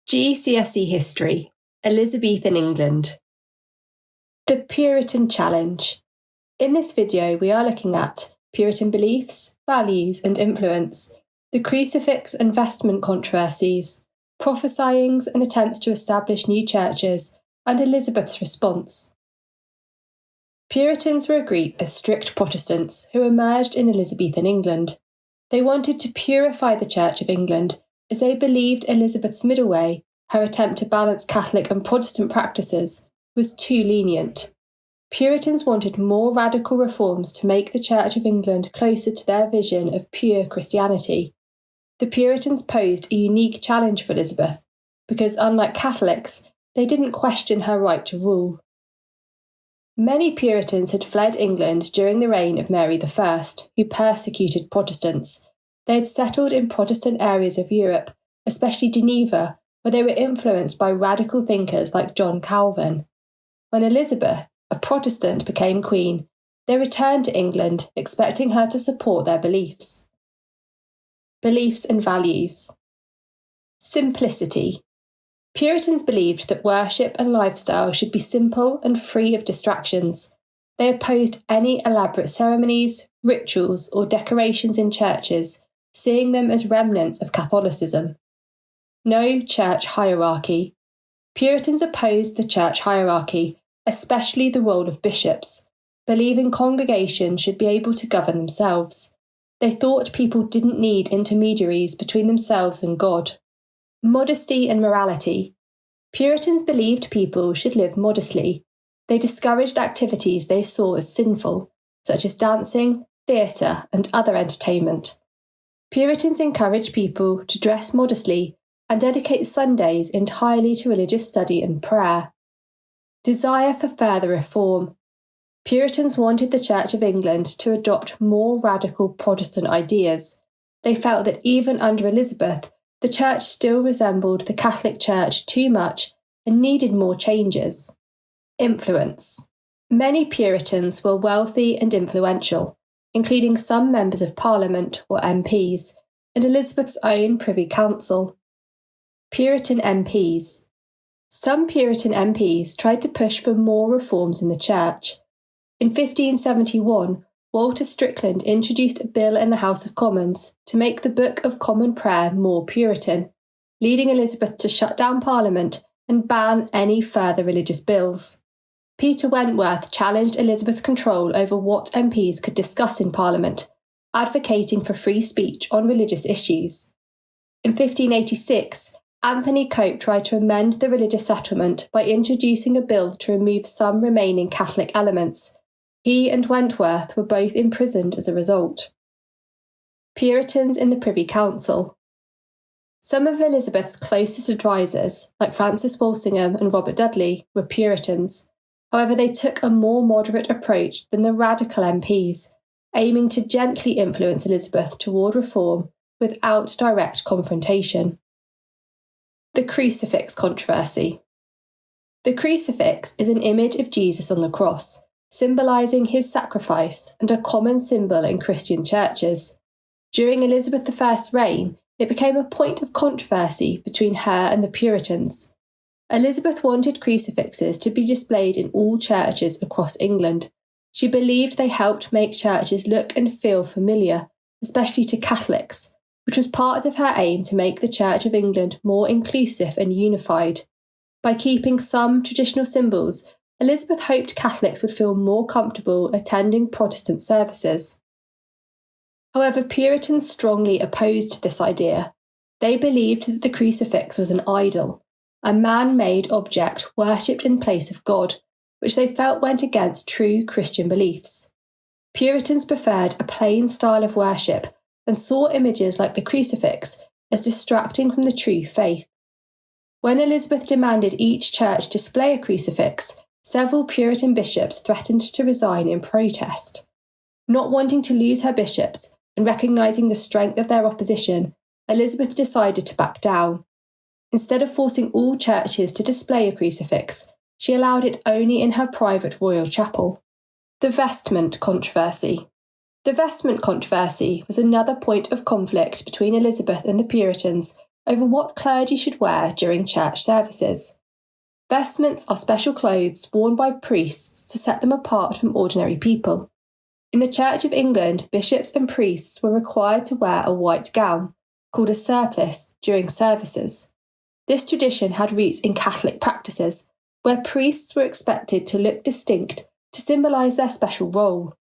GCSE History, Elizabethan England. The Puritan Challenge. In this video, we are looking at Puritan beliefs, values and influence, the crucifix and vestment controversies, prophesyings and attempts to establish new churches, and Elizabeth's response. Puritans were a group of strict Protestants who emerged in Elizabethan England. They wanted to purify the Church of England as they believed Elizabeth's middle way, her attempt to balance Catholic and Protestant practices, was too lenient. Puritans wanted more radical reforms to make the Church of England closer to their vision of pure Christianity. The Puritans posed a unique challenge for Elizabeth, because unlike Catholics, they didn't question her right to rule. Many Puritans had fled England during the reign of Mary I, who persecuted Protestants. They had settled in Protestant areas of Europe, especially Geneva, where they were influenced by radical thinkers like John Calvin. When Elizabeth, a Protestant, became queen, they returned to England, expecting her to support their beliefs. Beliefs and values. Simplicity. Puritans believed that worship and lifestyle should be simple and free of distractions. They opposed any elaborate ceremonies, rituals, or decorations in churches, seeing them as remnants of Catholicism. No church hierarchy. Puritans opposed the church hierarchy, especially the role of bishops, believing congregations should be able to govern themselves. They thought people didn't need intermediaries between themselves and God. Modesty and morality. Puritans believed people should live modestly. They discouraged activities they saw as sinful, such as dancing, theatre, and other entertainment. Puritans encouraged people to dress modestly and dedicate Sundays entirely to religious study and prayer. Desire for further reform. Puritans wanted the Church of England to adopt more radical Protestant ideas. They felt that even under Elizabeth, the Church still resembled the Catholic Church too much and needed more changes. Influence. Many Puritans were wealthy and influential, including some members of Parliament or MPs, and Elizabeth's own Privy Council. Puritan MPs. Some Puritan MPs tried to push for more reforms in the Church. In 1571, Walter Strickland introduced a bill in the House of Commons to make the Book of Common Prayer more Puritan, leading Elizabeth to shut down Parliament and ban any further religious bills. Peter Wentworth challenged Elizabeth's control over what MPs could discuss in Parliament, advocating for free speech on religious issues. In 1586, Anthony Cope tried to amend the religious settlement by introducing a bill to remove some remaining Catholic elements. He and Wentworth were both imprisoned as a result. Puritans in the Privy Council. Some of Elizabeth's closest advisers, like Francis Walsingham and Robert Dudley, were Puritans. However, they took a more moderate approach than the radical MPs, aiming to gently influence Elizabeth toward reform without direct confrontation. The crucifix controversy. The crucifix is an image of Jesus on the cross, symbolising his sacrifice and a common symbol in Christian churches. During Elizabeth I's reign, it became a point of controversy between her and the Puritans. Elizabeth wanted crucifixes to be displayed in all churches across England. She believed they helped make churches look and feel familiar, especially to Catholics, which was part of her aim to make the Church of England more inclusive and unified. By keeping some traditional symbols, Elizabeth hoped Catholics would feel more comfortable attending Protestant services. However, Puritans strongly opposed this idea. They believed that the crucifix was an idol, a man-made object worshipped in place of God, which they felt went against true Christian beliefs. Puritans preferred a plain style of worship and saw images like the crucifix as distracting from the true faith. When Elizabeth demanded each church display a crucifix, several Puritan bishops threatened to resign in protest. Not wanting to lose her bishops and recognising the strength of their opposition, Elizabeth decided to back down. Instead of forcing all churches to display a crucifix, she allowed it only in her private royal chapel. The vestment controversy. The vestment controversy was another point of conflict between Elizabeth and the Puritans over what clergy should wear during church services. Vestments are special clothes worn by priests to set them apart from ordinary people. In the Church of England, bishops and priests were required to wear a white gown, called a surplice, during services. This tradition had roots in Catholic practices, where priests were expected to look distinct to symbolise their special role.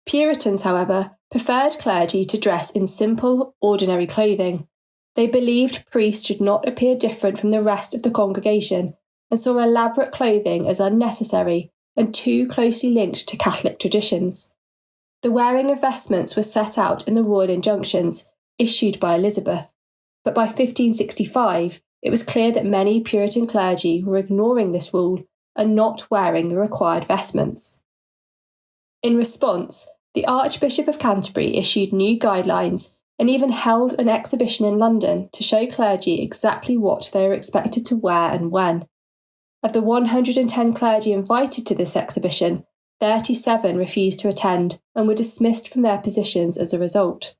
Puritans, however, preferred clergy to dress in simple, ordinary clothing. They believed priests should not appear different from the rest of the congregation and saw elaborate clothing as unnecessary and too closely linked to Catholic traditions. The wearing of vestments was set out in the royal injunctions issued by Elizabeth, but by 1565 it was clear that many Puritan clergy were ignoring this rule and not wearing the required vestments. In response, the Archbishop of Canterbury issued new guidelines and even held an exhibition in London to show clergy exactly what they were expected to wear and when. Of the 110 clergy invited to this exhibition, 37 refused to attend and were dismissed from their positions as a result.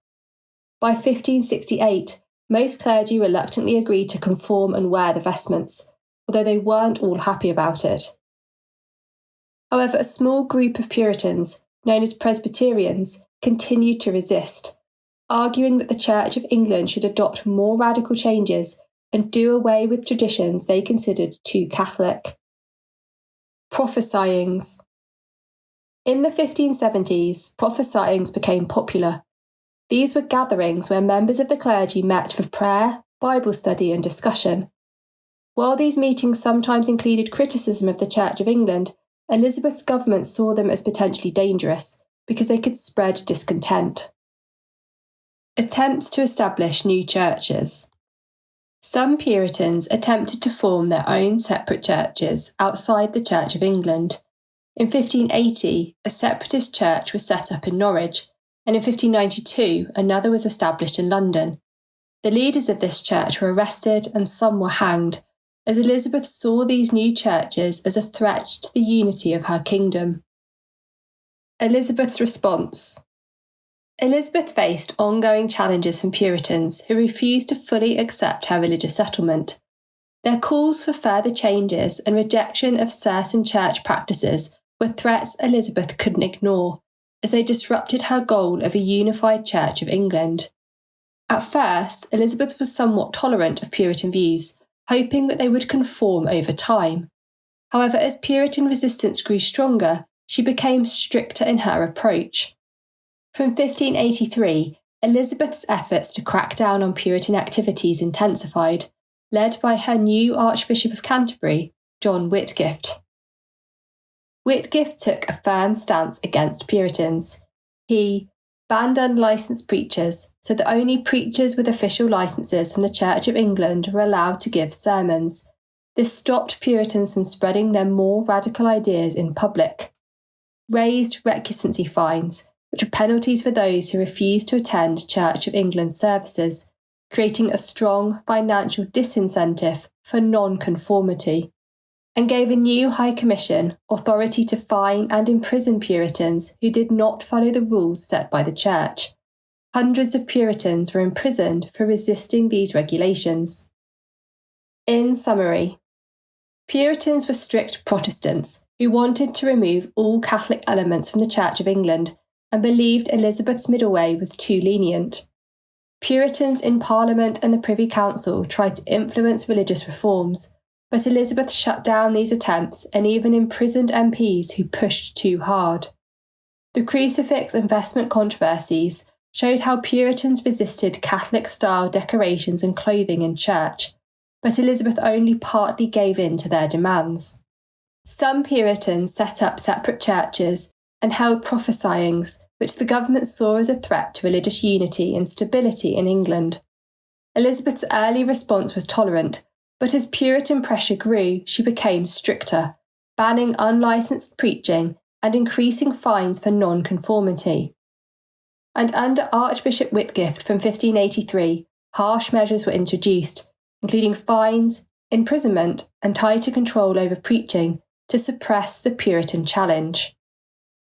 By 1568, most clergy reluctantly agreed to conform and wear the vestments, although they weren't all happy about it. However, a small group of Puritans, known as Presbyterians, continued to resist, arguing that the Church of England should adopt more radical changes and do away with traditions they considered too Catholic. Prophesyings. In the 1570s, prophesyings became popular. These were gatherings where members of the clergy met for prayer, Bible study and discussion. While these meetings sometimes included criticism of the Church of England, Elizabeth's government saw them as potentially dangerous because they could spread discontent. Attempts to establish new churches. Some Puritans attempted to form their own separate churches outside the Church of England. In 1580, a separatist church was set up in Norwich, and in 1592, another was established in London. The leaders of this church were arrested and some were hanged, as Elizabeth saw these new churches as a threat to the unity of her kingdom. Elizabeth's response. Elizabeth faced ongoing challenges from Puritans who refused to fully accept her religious settlement. Their calls for further changes and rejection of certain church practices were threats Elizabeth couldn't ignore, as they disrupted her goal of a unified Church of England. At first, Elizabeth was somewhat tolerant of Puritan views, hoping that they would conform over time. However, as Puritan resistance grew stronger, she became stricter in her approach. From 1583, Elizabeth's efforts to crack down on Puritan activities intensified, led by her new Archbishop of Canterbury, John Whitgift. Whitgift took a firm stance against Puritans. He banned unlicensed preachers, so that only preachers with official licenses from the Church of England were allowed to give sermons. This stopped Puritans from spreading their more radical ideas in public. Raised recusancy fines, which were penalties for those who refused to attend Church of England services, creating a strong financial disincentive for non-conformity, and gave a new High Commission authority to fine and imprison Puritans who did not follow the rules set by the Church. Hundreds of Puritans were imprisoned for resisting these regulations. In summary, Puritans were strict Protestants who wanted to remove all Catholic elements from the Church of England and believed Elizabeth's middle way was too lenient. Puritans in Parliament and the Privy Council tried to influence religious reforms, but Elizabeth shut down these attempts and even imprisoned MPs who pushed too hard. The crucifix and vestment controversies showed how Puritans resisted Catholic-style decorations and clothing in church, but Elizabeth only partly gave in to their demands. Some Puritans set up separate churches and held prophesyings, which the government saw as a threat to religious unity and stability in England. Elizabeth's early response was tolerant, but as Puritan pressure grew, she became stricter, banning unlicensed preaching and increasing fines for non-conformity. And under Archbishop Whitgift from 1583, harsh measures were introduced, including fines, imprisonment, and tighter control over preaching to suppress the Puritan challenge.